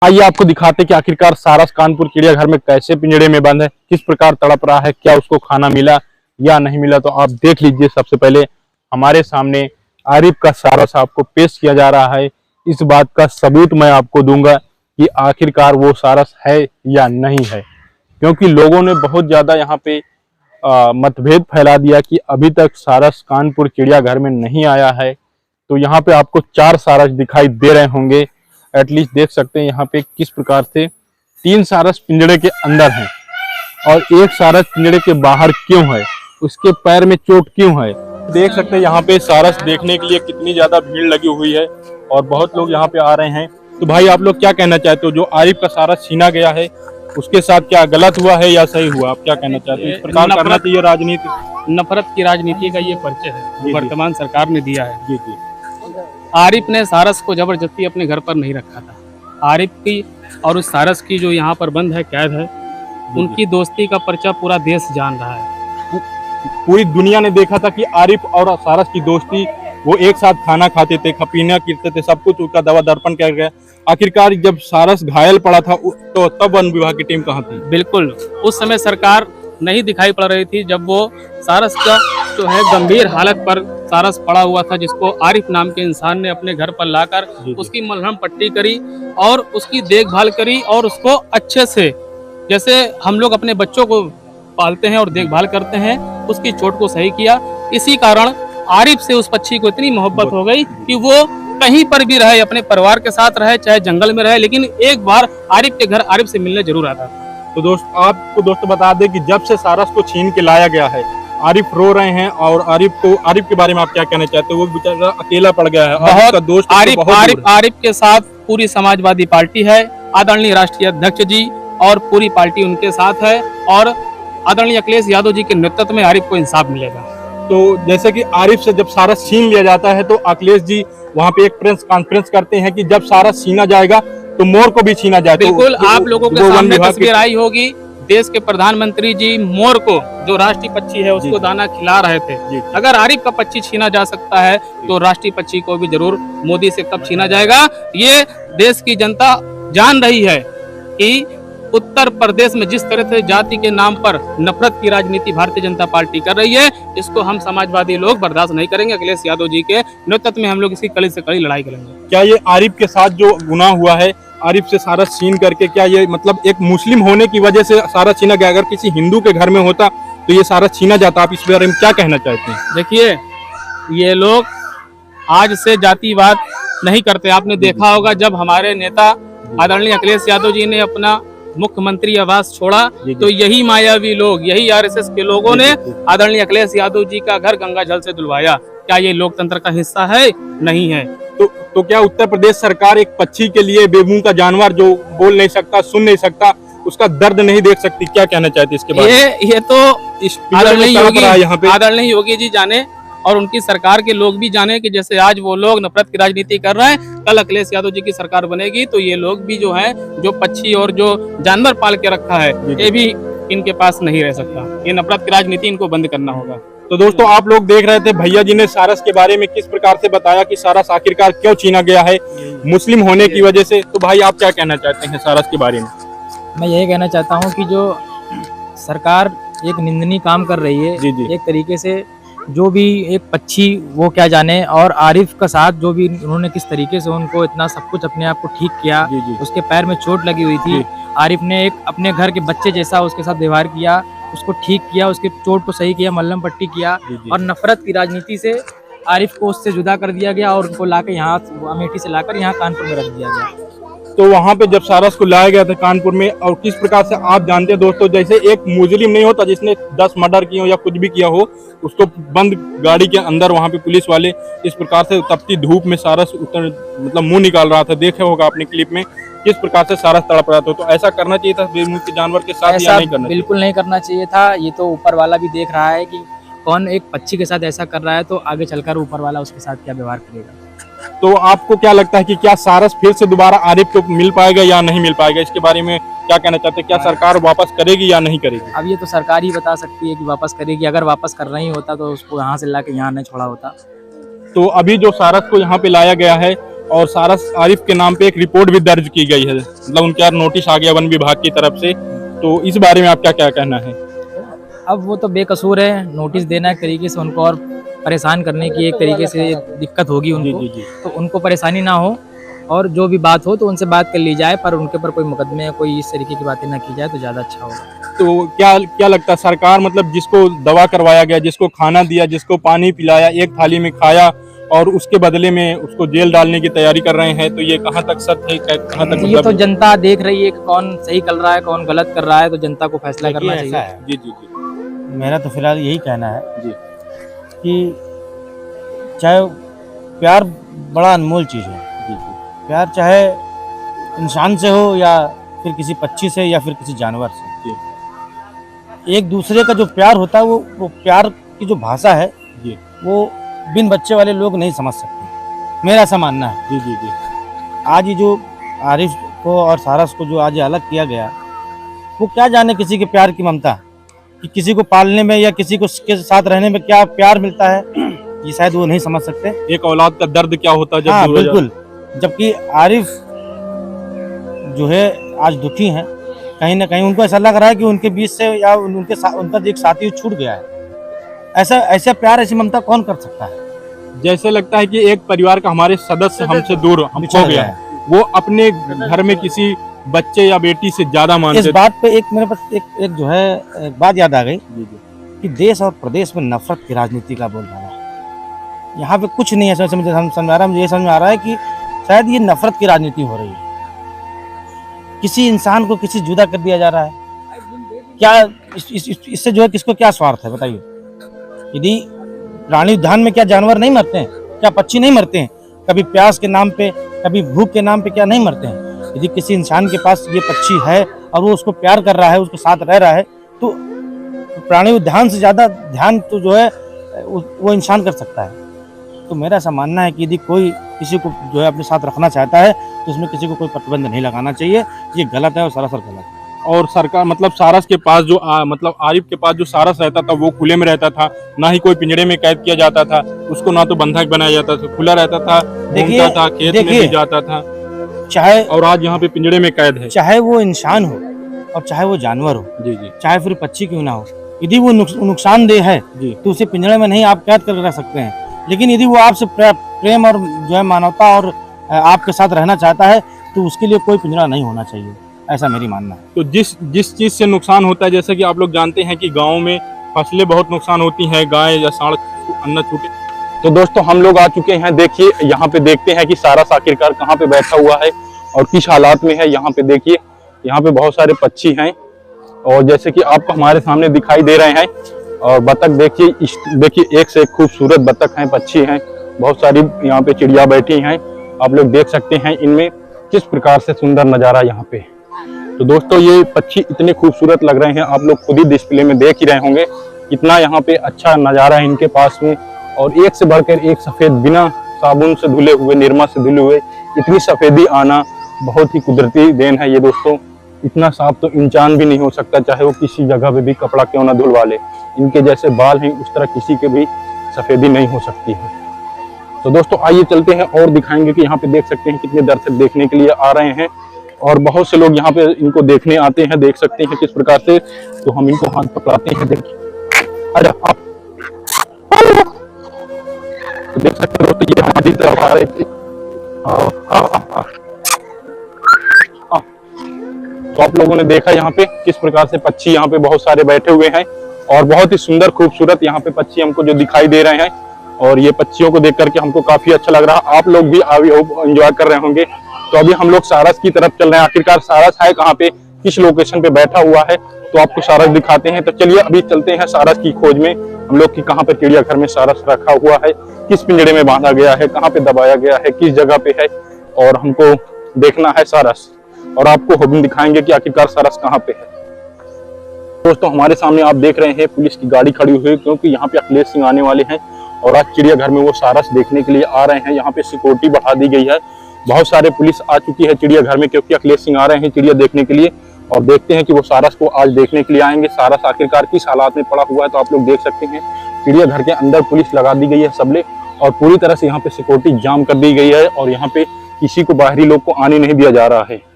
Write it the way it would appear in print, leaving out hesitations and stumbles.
आइए आपको दिखाते कि आखिरकार सारस कानपुर चिड़ियाघर में कैसे पिंजड़े में बंद है, किस प्रकार तड़प रहा है, क्या उसको खाना मिला या नहीं मिला। तो आप देख लीजिए। सबसे पहले हमारे सामने आरिफ का सारस आपको पेश किया जा रहा है। इस बात का सबूत मैं आपको दूंगा कि आखिरकार वो सारस है या नहीं है, क्योंकि लोगों ने बहुत ज्यादा यहाँ पे मतभेद फैला दिया कि अभी तक सारस कानपुर चिड़ियाघर में नहीं आया है। तो यहाँ पे आपको 4 सारस दिखाई दे रहे होंगे। एटलीस्ट देख सकते हैं यहाँ पे किस प्रकार से 3 सारस पिंजड़े के अंदर हैं और एक सारस पिंजड़े के बाहर क्यों है, उसके पैर में चोट क्यों है। देख सकते हैं यहाँ पे सारस देखने के लिए कितनी ज्यादा भीड़ लगी हुई है और बहुत लोग यहाँ पे आ रहे हैं। तो भाई आप लोग क्या कहना चाहते हो, जो आरिफ का सारस छीना गया है उसके साथ क्या गलत हुआ है या सही हुआ, आप क्या कहना चाहते हो? इस प्रकार करना चाहिए राजनीति? नफरत की राजनीति का ये परिचय है जो वर्तमान सरकार ने दिया है। जी जी। आरिफ ने सारस को जबरदस्ती अपने घर पर नहीं रखा था। आरिफ की और उस सारस की जो यहाँ पर बंद है, कैद है, उनकी दोस्ती का पर्चा पूरा देश जान रहा है। पूरी दुनिया ने देखा था कि आरिफ और सारस की दोस्ती, वो एक साथ खाना खाते थे, खपीना करते थे, सब कुछ उसका दवा दर्पण किया गया। आखिरकार जब सारस घायल पड़ा था तो तब वन विभाग की टीम कहाँ थी? बिल्कुल उस समय सरकार नहीं दिखाई पड़ रही थी जब वो सारस का जो है गंभीर हालत पर सारस पड़ा हुआ था, जिसको आरिफ नाम के इंसान ने अपने घर पर लाकर उसकी मलहम पट्टी करी और उसकी देखभाल करी और उसको अच्छे से, जैसे हम लोग अपने बच्चों को पालते हैं और देखभाल करते हैं, उसकी चोट को सही किया। इसी कारण आरिफ से उस पक्षी को इतनी मोहब्बत हो गई कि वो कहीं पर भी रहे, अपने परिवार के साथ रहे, चाहे जंगल में रहे, लेकिन एक बार आरिफ के घर आरिफ से मिलने जरूर आता था। तो आपको दोस्तों बता दें कि जब से सारस को छीन के लाया गया है, आरिफ रो रहे हैं। और आरिफ के बारे में आप क्या कहना चाहते हो? वो बेचारा अकेला पड़ गया है, बहुत दोस्त आरिफ के साथ पूरी समाजवादी पार्टी है, आदरणीय राष्ट्रीय अध्यक्ष जी और पूरी पार्टी उनके साथ है और आदरणीय अखिलेश यादव जी के नेतृत्व में आरिफ को इंसाफ मिलेगा। तो जैसे कि आरिफ से जब सारस छीन लिया जाता है तो अखिलेश जी वहाँ पे एक प्रेस कॉन्फ्रेंस करते हैं कि जब सारस छीना जाएगा तो मोर को भी छीना जाए। बिल्कुल आप लोगों के सामने तस्वीर आई होगी, देश के प्रधानमंत्री जी मोर को, जो राष्ट्रीय पक्षी है, उसको दाना खिला रहे थे। अगर आरिफ का पक्षी छीना जा सकता है तो राष्ट्रीय पक्षी को भी जरूर मोदी से कब छीना जाएगा। ये देश की जनता जान रही है कि उत्तर प्रदेश में जिस तरह से जाति के नाम पर नफरत की राजनीति भारतीय जनता पार्टी कर रही है, इसको हम समाजवादी लोग बर्दाश्त नहीं करेंगे। अखिलेश यादव जी के नेतृत्व में हम लोग इसकी कड़ी से कड़ी लड़ाई करेंगे। क्या ये आरिफ के साथ जो गुनाह हुआ है, आरिफ से सारस छीन करके, क्या ये मतलब एक मुस्लिम होने की वजह से सारस छीना गया? अगर किसी हिंदू के घर में होता तो ये सारस छीना जाता। आप इस बारे में क्या कहना चाहते हैं? देखिए, ये लोग आज से जातिवाद नहीं करते। आपने देखा होगा जब हमारे नेता आदरणीय अखिलेश यादव जी ने अपना मुख्यमंत्री आवास छोड़ा तो यही मायावी लोग, यही आरएसएस के लोगों ने आदरणीय अखिलेश यादव जी का घर गंगा जल से धुलवाया। क्या ये लोकतंत्र का हिस्सा है? नहीं है। तो क्या उत्तर प्रदेश सरकार एक पक्षी के लिए, बेमुंह का जानवर जो बोल नहीं सकता, सुन नहीं सकता, उसका दर्द नहीं देख सकती? क्या कहना चाहती इसके बारे में? ये तो आदरणीय योगी जी जाने और उनकी सरकार के लोग भी जाने कि जैसे आज वो लोग नफरत की राजनीति कर रहे हैं, कल अखिलेश यादव जी की सरकार बनेगी तो ये लोग भी जो है, जो पक्षी और जो जानवर पाल के रखा है, ये भी इनके पास नहीं रह सकता। ये नफरत की राजनीति इनको बंद करना होगा। तो दोस्तों आप लोग देख रहे थे भैया जी ने सारस के बारे में किस प्रकार से बताया कि सारस आखिरकार क्यों छीना गया है, मुस्लिम होने की वजह से। तो भाई आप क्या कहना चाहते हैं सारस के बारे में? मैं यही कहना चाहता हूँ कि जो सरकार एक निंदनीय काम कर रही है, एक तरीके से जो भी एक पक्षी वो क्या जाने, और आरिफ का साथ जो भी उन्होंने किस तरीके से उनको इतना सब कुछ अपने आप को ठीक किया। उसके पैर में चोट लगी हुई थी, आरिफ ने एक अपने घर के बच्चे जैसा उसके साथ व्यवहार किया, उसको ठीक किया, उसकी चोट को सही किया, मलहम पट्टी किया। और नफरत की राजनीति से आरिफ को उससे जुदा कर दिया गया और उनको लाकर यहाँ अमेठी से लाकर यहाँ कानपुर में रख दिया गया। तो वहाँ पे जब सारस को लाया गया था कानपुर में, और किस प्रकार से आप जानते हैं दोस्तों, जैसे एक मुजरिम नहीं होता जिसने 10 मर्डर किए हो या कुछ भी किया हो, उसको बंद गाड़ी के अंदर वहाँ पे पुलिस वाले इस प्रकार से तपती धूप में सारस मतलब मुंह निकाल रहा था। देखे होगा आपने क्लिप में किस प्रकार से सारस तड़प रहा था। तो ऐसा करना चाहिए था बेमुंह के जानवर के साथ या नहीं करना? बिल्कुल नहीं करना चाहिए था। ये तो ऊपर वाला भी देख रहा है कि कौन एक पक्षी के साथ ऐसा कर रहा है, तो आगे चलकर ऊपर वाला उसके साथ क्या व्यवहार करेगा। तो आपको क्या लगता है कि क्या सारस फिर से दोबारा आरिफ को मिल पाएगा या नहीं मिल पाएगा? इसके बारे में क्या कहना चाहते हैं? क्या सरकार वापस करेगी या नहीं करेगी? अब ये तो सरकार ही बता सकती है कि वापस करेगी। अगर वापस करना ही होता तो उसको यहाँ से लाके यहाँ नहीं छोड़ा होता। तो अभी जो सारस को यहाँ पे लाया गया है, और सारस आरिफ के नाम पे एक रिपोर्ट भी दर्ज की गई है, मतलब उनके यहाँ नोटिस आ गया वन विभाग की तरफ से। तो इस बारे में आपका क्या कहना है? अब वो तो बेकसूर है, नोटिस देना एक तरीके से उनको और परेशान करने की एक तरीके से दिक्कत होगी उनको। तो उनको परेशानी ना हो और जो भी बात हो तो उनसे बात कर ली जाए, पर उनके ऊपर कोई मुकदमे या कोई इस तरीके की बातें ना की जाए तो ज़्यादा अच्छा होगा। तो क्या लगता है सरकार, मतलब जिसको दवा करवाया गया, जिसको खाना दिया, जिसको पानी पिलाया, एक थाली में खाया और उसके बदले में उसको जेल डालने की तैयारी कर रहे हैं, तो ये कहाँ तक सत्य है, कहाँ तक ये तो जनता देख रही है कि कौन सही कर रहा है कौन गलत कर रहा है, तो जनता को फैसला करना चाहिए। जी जी जी। मेरा तो फिलहाल यही कहना है जी कि चाहे प्यार बड़ा अनमोल चीज़ है, जी जी। प्यार चाहे इंसान से हो या फिर किसी पक्षी से या फिर किसी जानवर से, एक दूसरे का जो प्यार होता है वो प्यार की जो भाषा है जी, वो बिन बच्चे वाले लोग नहीं समझ सकते, मेरा ऐसा मानना है। जी जी जी। आज ये जो आरिफ को और सारस को जो आज ये अलग किया गया, वो क्या जाने किसी के प्यार की ममता, कि किसी को पालने में या किसी को के साथ रहने में क्या प्यार मिलता है, ये शायद वो नहीं समझ सकते। एक औलाद का दर्द क्या होता है जब हाँ दूर हो बिल्कुल, जबकि आरिफ जो है आज दुखी हैं, कहीं ना कहीं उनको ऐसा लग रहा है कि उनके बीच से या उनका एक साथी छूट गया है। ऐसा प्यार, ऐसी ममता कौन कर सकता है? जैसे लगता है कि एक परिवार का हमारे सदस्य हमसे दूर हम बिछड़ खो गया है, वो अपने घर में किसी बच्चे या बेटी से ज्यादा मानते। इस बात पे एक मेरे पास एक जो है एक बात याद आ गई कि देश और प्रदेश में नफरत की राजनीति का बोलबाला है। यहाँ पे कुछ नहीं है मुझे समझ आ रहा है, मुझे ये समझ में आ रहा है कि शायद ये नफरत की राजनीति हो रही है, किसी इंसान को किसी जुदा कर दिया जा रहा है। क्या इससे जो है किसको क्या स्वार्थ है बताइए? यदि प्राणी उद्यान में क्या जानवर नहीं मरते हैं, क्या पक्षी नहीं मरते हैं, कभी प्यास के नाम पे, कभी भूख के नाम पे क्या नहीं मरते हैं? यदि किसी इंसान के पास ये पक्षी है और वो उसको प्यार कर रहा है, उसके साथ रह रहा है, तो प्राणी उद्यान से ज्यादा ध्यान तो जो है वो इंसान कर सकता है। तो मेरा ऐसा मानना है कि यदि कोई किसी को जो है अपने साथ रखना चाहता है तो उसमें किसी को कोई प्रतिबंध नहीं लगाना चाहिए, ये गलत है और सरासर गलत है। और सरकार, मतलब सारस के पास जो मतलब आरिफ के पास जो सारस रहता था वो खुले में रहता था, ना ही कोई पिंजरे में कैद किया जाता था, उसको ना तो बंधक बनाया जाता था, खुला रहता था, घूमता था, खेत में भी जाता था, चाहे और आज यहाँ पे पिंजरे में कैद है। चाहे वो इंसान हो और चाहे वो जानवर हो, जी जी, चाहे फिर पक्षी क्यों ना हो, यदि वो नुकसानदेह है जी, तो उसे पिंजरे में नहीं आप कैद कर रख सकते हैं। लेकिन यदि वो आपसे प्रेम और जो है मानवता और आपके साथ रहना चाहता है तो उसके लिए कोई पिंजरा नहीं होना चाहिए, ऐसा मेरी मानना है। तो जिस चीज से नुकसान होता है, जैसे कि आप लोग जानते हैं कि गाँव में फसलें बहुत नुकसान होती हैं, गाय या सांड अन्न छूटे। तो दोस्तों हम लोग आ चुके हैं, देखिए यहाँ पे देखते हैं कि सारस आखिरकार कहाँ पे बैठा हुआ है और किस हालात में है। यहाँ पे देखिए, यहाँ पे बहुत सारे पक्षी हैं और जैसे कि आपको हमारे सामने दिखाई दे रहे हैं, और बतख देखिए एक से एक खूबसूरत बतख हैं, पक्षी हैं, बहुत सारी यहाँ पे चिड़िया बैठी हैं। आप लोग देख सकते हैं इनमें किस प्रकार से सुंदर नजारा यहाँ पे। तो दोस्तों ये पक्षी इतने खूबसूरत लग रहे हैं, आप लोग खुद ही डिस्प्ले में देख ही रहे होंगे कितना यहाँ पे अच्छा नजारा है इनके पास में। और एक से बढ़कर एक सफेद, बिना साबुन से धुले हुए, निरमा से धुले हुए इतनी सफेदी आना बहुत ही कुदरती देन है ये दोस्तों। इतना साफ तो इंसान भी नहीं हो सकता, चाहे वो किसी जगह पे भी कपड़ा क्यों ना धुलवा ले। इनके जैसे बाल हैं उस तरह किसी के भी सफेदी नहीं हो सकती है। तो दोस्तों आइए चलते हैं और दिखाएंगे कि यहाँ पे देख सकते हैं कितने दर्शक देखने के लिए आ रहे हैं और बहुत से लोग यहाँ पे इनको देखने आते हैं। देख सकते हैं किस प्रकार से, तो हम इनको हाथ पकड़ाते हैं। देखिए अरे आप तो देख सकते हो, तो ये हमारी तरफ आ रहे थे। तो आप लोगों ने देखा यहाँ पे किस प्रकार से पक्षी यहाँ पे बहुत सारे बैठे हुए हैं और बहुत ही सुंदर खूबसूरत यहाँ पे पक्षी हमको जो दिखाई दे रहे हैं। और ये पक्षियों को देख करके हमको काफी अच्छा लग रहा है, आप लोग भी एंजॉय कर रहे होंगे। तो अभी हम लोग सारस की तरफ चल रहे हैं। आखिरकार सारस है कहाँ पे, किस लोकेशन पे बैठा हुआ है, तो आपको सारस दिखाते हैं। तो चलिए अभी चलते हैं सारस की खोज में हम लोग की, कहाँ पे चिड़ियाघर में सारस रखा हुआ है, किस पिंजरे में बांधा गया है, कहाँ पे दबाया गया है, किस जगह पे है, और हमको देखना है सारस और आपको हम दिखाएंगे कि आखिरकार सारस कहाँ पे है। दोस्तों हमारे सामने आप देख रहे हैं पुलिस की गाड़ी खड़ी हुई है, क्योंकि यहाँ पे अखिलेश सिंह आने वाले हैं और आज चिड़ियाघर में वो सारस देखने के लिए आ रहे हैं। यहाँ पे सिक्योरिटी बढ़ा दी गई है, बहुत सारे पुलिस आ चुकी है चिड़ियाघर में, क्योंकि अखिलेश सिंह आ रहे हैं चिड़िया देखने के लिए। और देखते हैं कि वो सारस को आज देखने के लिए आएंगे, सारस आखिरकार किस हालात में पड़ा हुआ है। तो आप लोग देख सकते हैं चिड़ियाघर के अंदर पुलिस लगा दी गई है सबले, और पूरी तरह से यहाँ पे सिक्योरिटी जाम कर दी गई है और यहाँ पे किसी को बाहरी लोग को आने नहीं दिया जा रहा है।